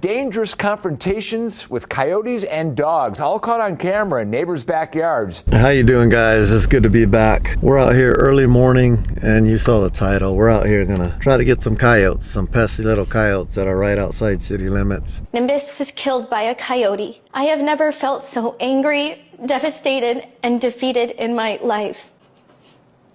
Dangerous confrontations with coyotes and dogs, all caught on camera in neighbors' backyards. How you doing, guys? It's good to be back. We're out here early morning, and you saw the title. We're out here gonna try to get some coyotes, some pesky little coyotes that are right outside city limits. Nimbus was killed by a coyote. I have never felt so angry, devastated, and defeated in my life.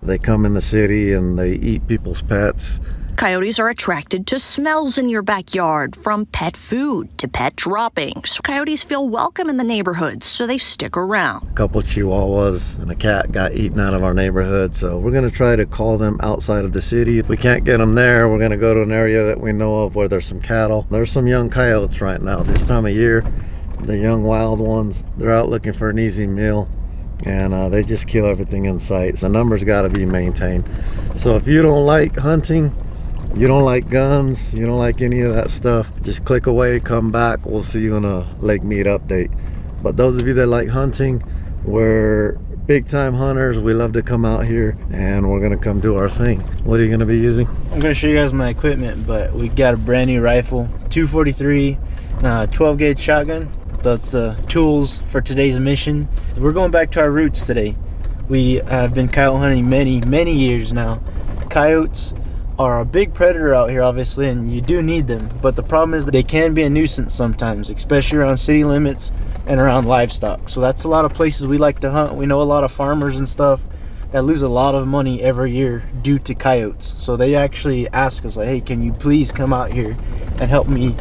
They come in the city and they eat people's pets. Coyotes are attracted to smells in your backyard, from pet food to pet droppings. Coyotes feel welcome in the neighborhoods, so they stick around. A couple chihuahuas and a cat got eaten out of our neighborhood, so we're gonna try to call them outside of the city. If we can't get them there, we're gonna go to an area that we know of where there's some cattle. There's some young coyotes right now. This time of year, the young wild ones, they're out looking for an easy meal, and they just kill everything in sight. So the numbers gotta be maintained. So if you don't like hunting, you don't like guns, you don't like any of that stuff, just click away, come back. We'll see you in a lake meet update. But those of you that like hunting, we're big time hunters. We love to come out here and we're gonna come do our thing. What are you gonna be using? I'm gonna show you guys my equipment, but we got a brand new rifle, 243, 12 gauge shotgun. That's the tools for today's mission. We're going back to our roots today. We have been coyote hunting many years now. Coyotes are a big predator out here, obviously, and you do need them, but the problem is that they can be a nuisance sometimes, especially around city limits and around livestock. So that's a lot of places we like to hunt. We know a lot of farmers and stuff that lose a lot of money every year due to coyotes. So they actually ask us, like, hey, can you please come out here and help me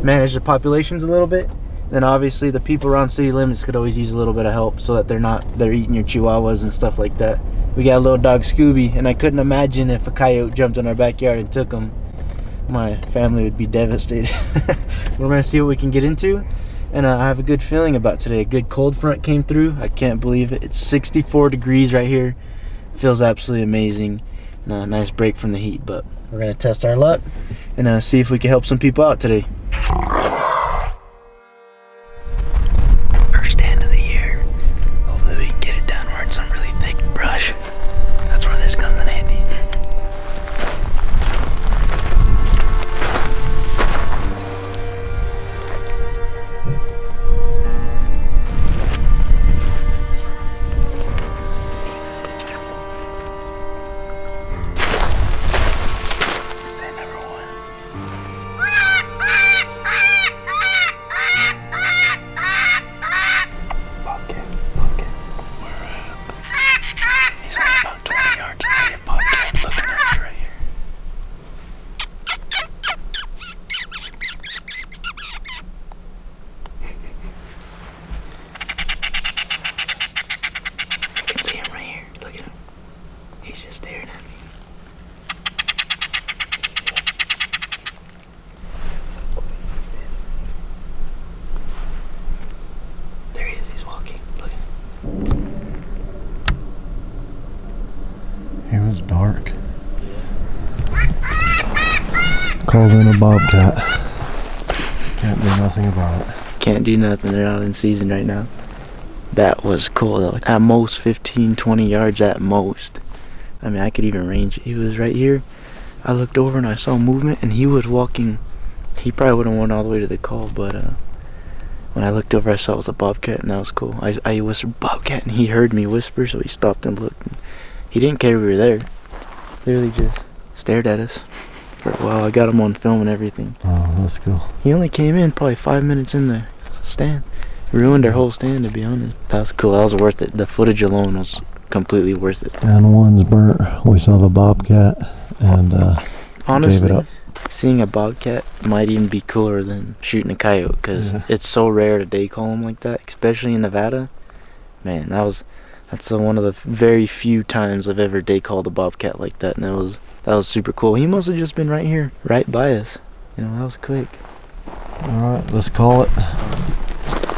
manage the populations a little bit? Then obviously the people around city limits could always use a little bit of help, so that they're eating your chihuahuas and stuff like that. We got a little dog, Scooby, and I couldn't imagine if a coyote jumped in our backyard and took him. My family would be devastated. We're gonna see what we can get into, and I have a good feeling about today. A good cold front came through. I can't believe it. It's 64 degrees right here. Feels absolutely amazing. And a nice break from the heat, but we're gonna test our luck and see if we can help some people out today. First stand of the year. Hopefully we can get it done. We're in some really thick brush. That's where this comes in handy. Stand number one. Bobcat. Where at? He's only about 20 yards away. A bobcat looking at you right here. I can see him right here. Look at him. He's just staring at me. So cool. He's just standing. There he is. He's walking. Look at him. It was dark. Called in a bobcat. Can't do nothing about it. Can't do nothing. They're out in season right now. That was cool though. At most 15-20 yards at most. I mean, I could even range it. He was right here. I looked over and I saw movement, and he was walking. He probably wouldn't went all the way to the call, but when I looked over, I saw it was a bobcat, and that was cool. I whispered bobcat, and he heard me whisper, so he stopped and looked. He didn't care we were there. Literally just stared at us for a while. I got him on film and everything. Oh, that's cool. He only came in probably 5 minutes in the stand. Ruined our whole stand, to be honest. That was cool. That was worth it. The footage alone was completely worth it. And one's burnt. We saw the bobcat and Honestly, gave it up. seeing a bobcat might even be cooler than shooting a coyote, because it's so rare to day call them like that, especially in Nevada. Man, that's one of the very few times I've ever day called a bobcat like that, and that was super cool. He must have just been right here, right by us. You know, that was quick. Alright, let's call it.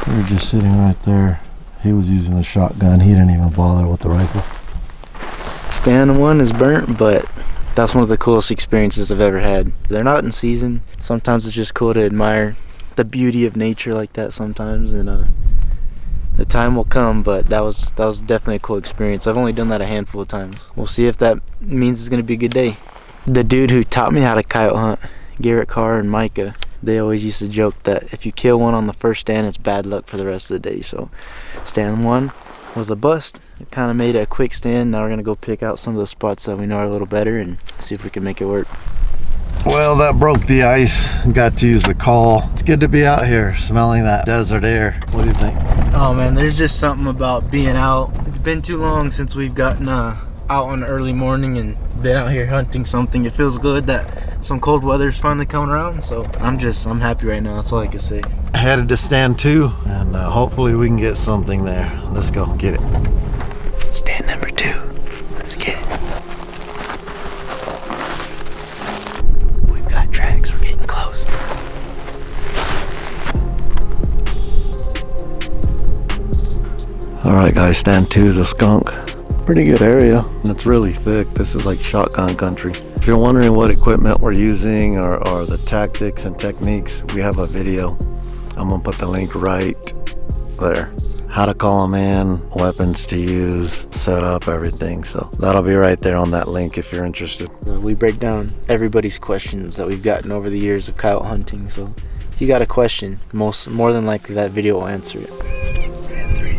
We were just sitting right there. He was using the shotgun. He didn't even bother with the rifle. Stand one is burnt, but that's one of the coolest experiences I've ever had. They're not in season. Sometimes it's just cool to admire the beauty of nature like that sometimes, and the time will come, but that was definitely a cool experience. I've only done that a handful of times. We'll see if that means it's gonna be a good day. The dude who taught me how to coyote hunt, Garrett Carr and Micah, they always used to joke that if you kill one on the first stand, it's bad luck for the rest of the day. So stand 1 was a bust. It kind of made it a quick stand. Now we're gonna go pick out some of the spots that we know are a little better and see if we can make it work. Well, that broke the ice. Got to use the call. It's good to be out here smelling that desert air. What do you think? Oh man, there's just something about being out. It's been too long since we've gotten out on early morning and been out here hunting something. It feels good that some cold weather's finally coming around. So I'm happy right now. That's all I can say. Headed to stand 2, and hopefully we can get something there. Let's go get it. Stand number 2. Let's get it. We've got tracks. We're getting close. All right, guys, stand 2 is a skunk. Pretty good area. It's really thick. This is like shotgun country. If you're wondering what equipment we're using or the tactics and techniques, we have a video. I'm gonna put the link right there. How to call them in, weapons to use, set up, everything. So that'll be right there on that link if you're interested. We break down everybody's questions that we've gotten over the years of coyote hunting. So if you got a question, more than likely that video will answer it. Stand 3.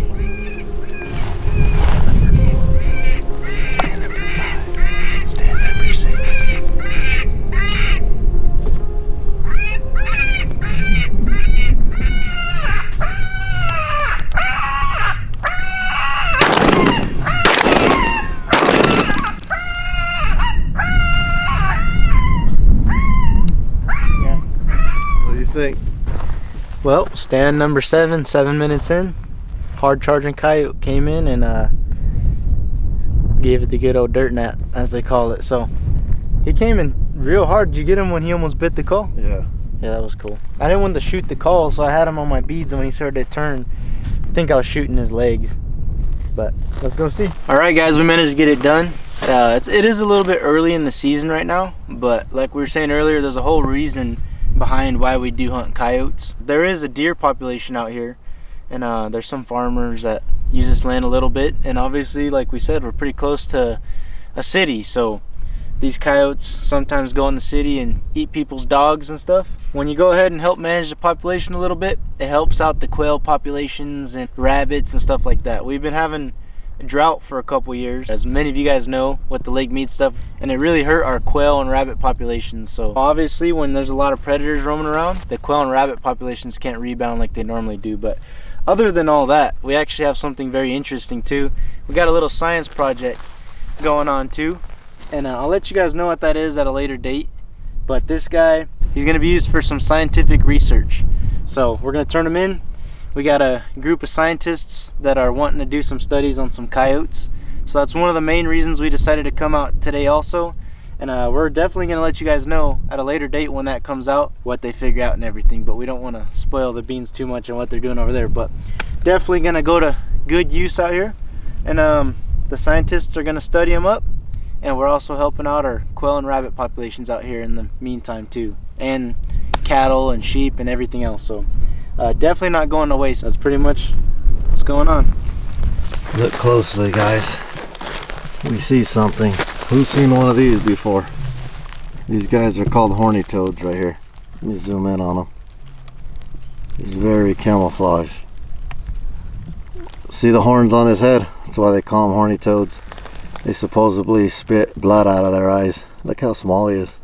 Stand number 5. Stand number 6. Think. Well, stand number 7, 7 minutes in, hard charging coyote came in and gave it the good old dirt nap, as they call it. So he came in real hard. Did you get him when he almost bit the call? Yeah. Yeah, that was cool. I didn't want to shoot the call, so I had him on my beads, and when he started to turn, I think I was shooting his legs. But let's go see. All right, guys, we managed to get it done. It is a little bit early in the season right now, but like we were saying earlier, there's a whole reason behind why we do hunt coyotes. There is a deer population out here, and there's some farmers that use this land a little bit, and obviously, like we said, we're pretty close to a city, so these coyotes sometimes go in the city and eat people's dogs and stuff. When you go ahead and help manage the population a little bit, it helps out the quail populations and rabbits and stuff like that. We've been having a drought for a couple years, as many of you guys know, with the lake meat stuff, and it really hurt our quail and rabbit populations. So obviously when there's a lot of predators roaming around, the quail and rabbit populations can't rebound like they normally do. But other than all that, we actually have something very interesting too. We got a little science project going on too, and I'll let you guys know what that is at a later date. But this guy, he's going to be used for some scientific research, so we're going to turn him in. We got a group of scientists that are wanting to do some studies on some coyotes. So that's one of the main reasons we decided to come out today also. And we're definitely going to let you guys know at a later date when that comes out, what they figure out and everything. But we don't want to spoil the beans too much on what they're doing over there. But definitely going to go to good use out here. And the scientists are going to study them up. And we're also helping out our quail and rabbit populations out here in the meantime too. And cattle and sheep and everything else. So definitely not going to waste. That's pretty much what's going on. Look closely, guys. We see something. Who's seen one of these before? These guys are called horny toads right here. Let me zoom in on them. He's very camouflaged. See the horns on his head? That's why they call them horny toads. They supposedly spit blood out of their eyes. Look how small he is.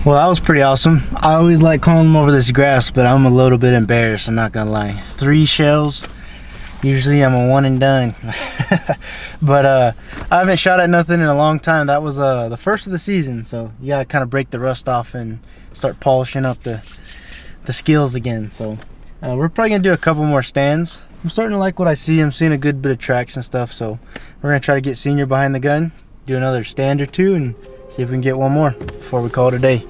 Well, that was pretty awesome. I always like calling them over this grass, but I'm a little bit embarrassed, I'm not gonna lie. 3 shells. Usually I'm a one and done. But I haven't shot at nothing in a long time. That was the first of the season, so you gotta kind of break the rust off and start polishing up the skills again. So we're probably gonna do a couple more stands. I'm starting to like what I see. I'm seeing a good bit of tracks and stuff, so we're gonna try to get Senior behind the gun, do another stand or two, and see if we can get one more before we call it a day.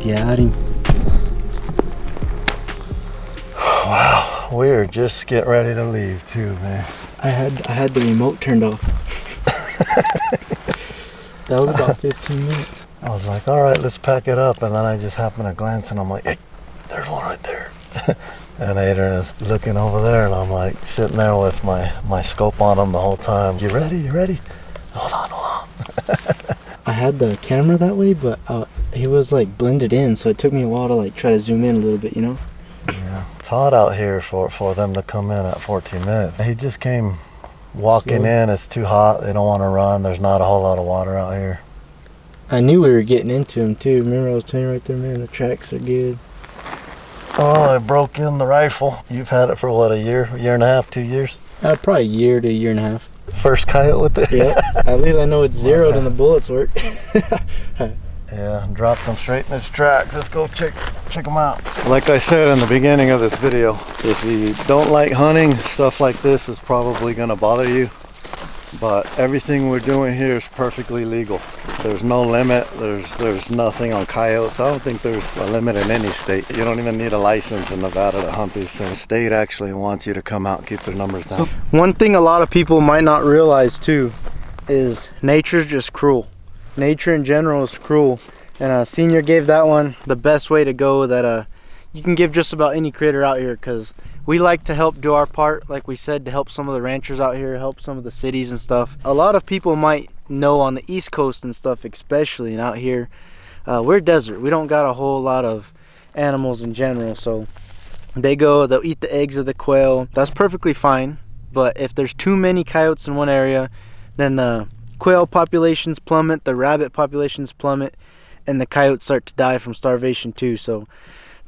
Got him. Wow, we're just getting ready to leave too, man. I had the remote turned off. That was about 15 minutes. I was like, all right, let's pack it up. And then I just happened to glance and I'm like, hey, there's one right there. And Adrian is looking over there and I'm like sitting there with my scope on him the whole time. You ready? You ready? Hold on. I had the camera that way, but he was like blended in, so it took me a while to like try to zoom in a little bit, you know? Yeah. It's hot out here for them to come in at 14 minutes. He just came walking in. It's too hot. They don't want to run. There's not a whole lot of water out here. I knew we were getting into him too. Remember I was telling you right there, man, the tracks are good. Oh, I broke in the rifle. You've had it for what, a year and a half, 2 years? Probably a year to a year and a half. First coyote with it? Yeah, at least I know it's zeroed and the bullets work. Yeah, dropped them straight in his tracks. Let's go check them out. Like I said in the beginning of this video, if you don't like hunting, stuff like this is probably gonna bother you. But everything we're doing here is perfectly legal. There's no limit. There's nothing on coyotes. I don't think there's a limit in any state. You don't even need a license in Nevada to hunt these things. The state actually wants you to come out and keep their numbers down. One thing a lot of people might not realize too is nature's just cruel. Nature in general is cruel. And Senior gave that one the best way to go that you can give just about any critter out here, because we like to help do our part, like we said, to help some of the ranchers out here, help some of the cities and stuff. A lot of people might know on the East Coast and stuff especially, and out here we're desert. We don't got a whole lot of animals in general, so they'll eat the eggs of the quail. That's perfectly fine, but if there's too many coyotes in one area, then the quail populations plummet, the rabbit populations plummet, and the coyotes start to die from starvation too. So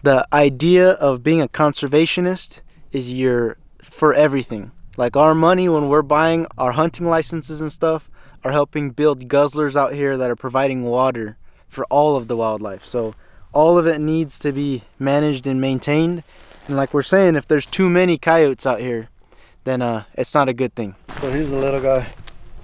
the idea of being a conservationist is you're for everything. Like our money when we're buying our hunting licenses and stuff are helping build guzzlers out here that are providing water for all of the wildlife. So all of it needs to be managed and maintained. And like we're saying, if there's too many coyotes out here, then it's not a good thing. So here's a little guy,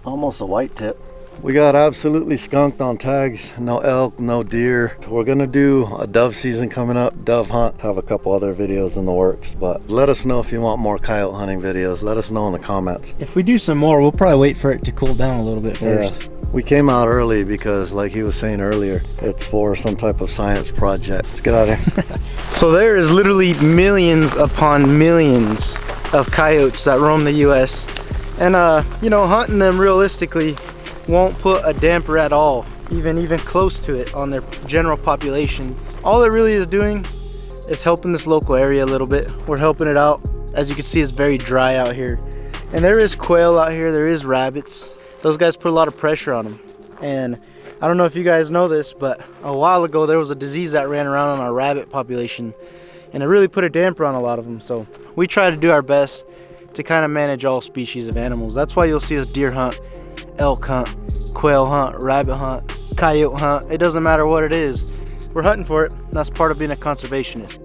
almost a white tip. We got absolutely skunked on tags. No elk, no deer. We're gonna do a dove season coming up, dove hunt. Have a couple other videos in the works, but let us know if you want more coyote hunting videos. Let us know in the comments. If we do some more, we'll probably wait for it to cool down a little bit first. Yeah. We came out early because, like he was saying earlier, it's for some type of science project. Let's get out of here. So there is literally millions upon millions of coyotes that roam the US. And you know, hunting them realistically won't put a damper at all, even close to it, on their general population. All it really is doing is helping this local area a little bit. We're helping it out. As you can see, it's very dry out here. And there is quail out here, there is rabbits. Those guys put a lot of pressure on them. And I don't know if you guys know this, but a while ago there was a disease that ran around on our rabbit population, and it really put a damper on a lot of them. So we try to do our best to kind of manage all species of animals. That's why you'll see us deer hunt, elk hunt, quail hunt, rabbit hunt, coyote hunt. It doesn't matter what it is. We're hunting for it. That's part of being a conservationist.